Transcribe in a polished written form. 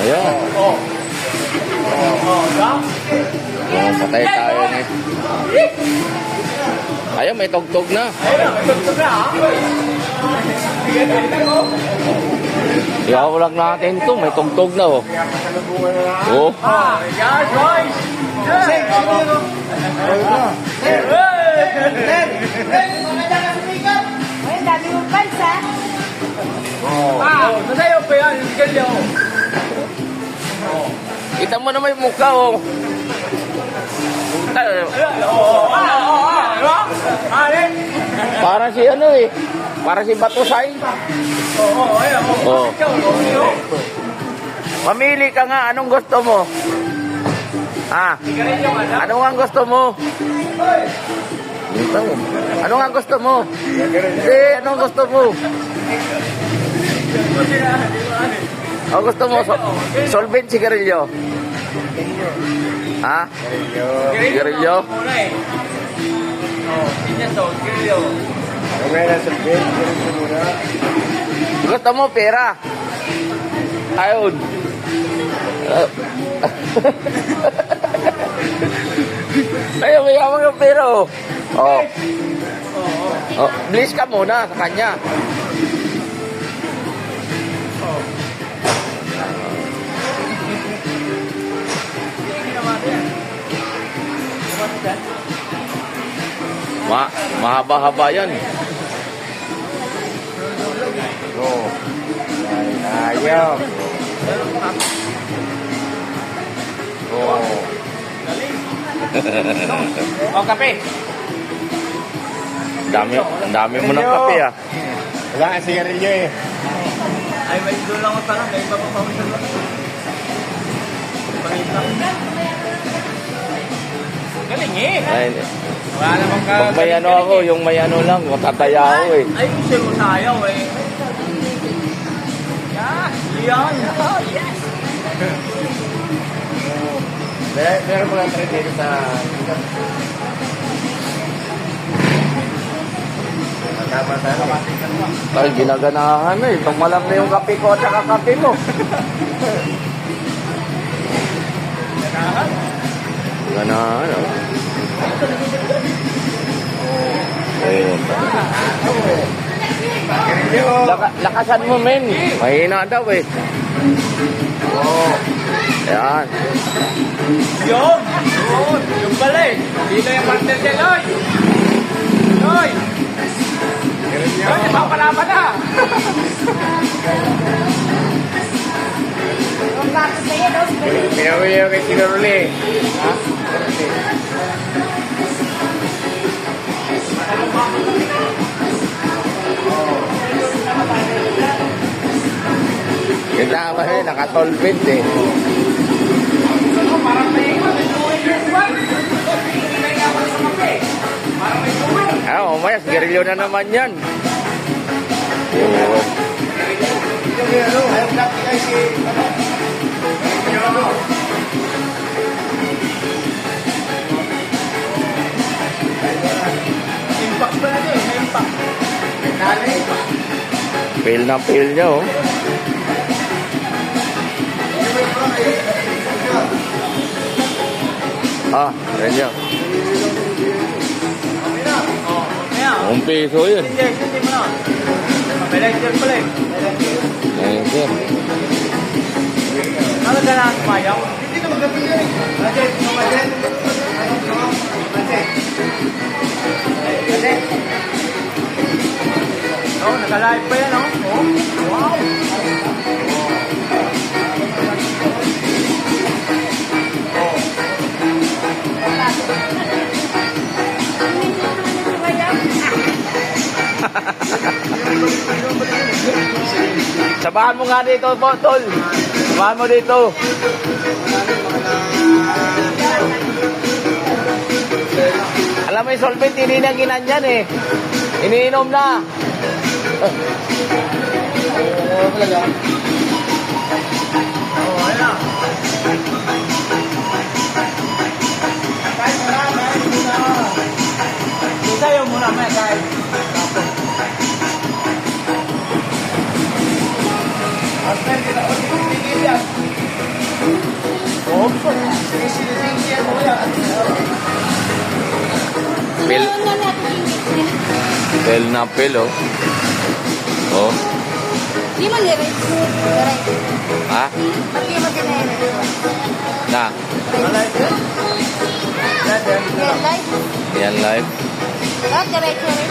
Ayan. Oh, patay tayo ni. Ayun, may tugtog na. Iyaw lang natin ito, may tugtog na oh. Oh. Dami mong pansa. Nadayo pa yan, hindi ganyan. Kita mo naman yung mukha oh. Para si ano eh. Para si Batusay. Oh. Mamili ka nga, anong gusto mo? Ah. Ano nga gusto mo? Ano nga gusto mo? Anong gusto mo? Ano gusto mo? Solvent sigarilyo? Ha? Sigarilyo? Gusto mo pera? Ayun. Ayun, may hawak ng pera oh. Oh. Oh, please ka muna sa kanya. Mahaba-haba yan. Oh. Ayaw. Oh. Oh, kape. Dami mo ng kape ah. Wala ang sigarilyo eh. Ay, may doon lang ako tanong. May papapamisan lang. Galing eh. Ay, Wala namang ka... pag may ano ako, yung may ano lang, matataya ako eh. Ay, gusto mo sayaw eh. Yan. Yes. Meron mo lang trade dito sa... Tama tayo. Ay, ginaganahan na eh. Tumalam na yung kape ko at saka kape mo. Ganahan oh. Ayun. Lakasan mo men. Mahina daw eh. Oh. Ayan. Yun. Yung pala eh. Dito yung partner niya, Loy. Loy. Loy, napapalaban na. Ang gato sa'yo, no? Pinawiyo kay Sinaruli. Ha? Kita ba eh, nakatolpit eh. Ah, umaya, sigarilyo na naman yan. Oo. Impact pa na din. Impact. Fail na fail niya oh. Ah, ganyan. Ayan. 1 piso yun. Hindi mo na. May lighter pala eh. Ayun sir. Ano ka na sumayaw? Hindi ka magdating yan eh. Budget. Budget. Budget. Oh, naka-live pa yan oh. Oh. Wow. Sabahan mo nga dito, Tol. Sabahan mo dito. Alam mo yung solvent, hindi na ginanyan eh. Iniinom na. Oh, ayan. Isayaw muna, may guys. Pil, Ano na natin ingit. pel na pel, oh. Oh, Di man lirik. Lirik. ha? Pati mo din na Na, Real life. yan live. Ah, diretso rin.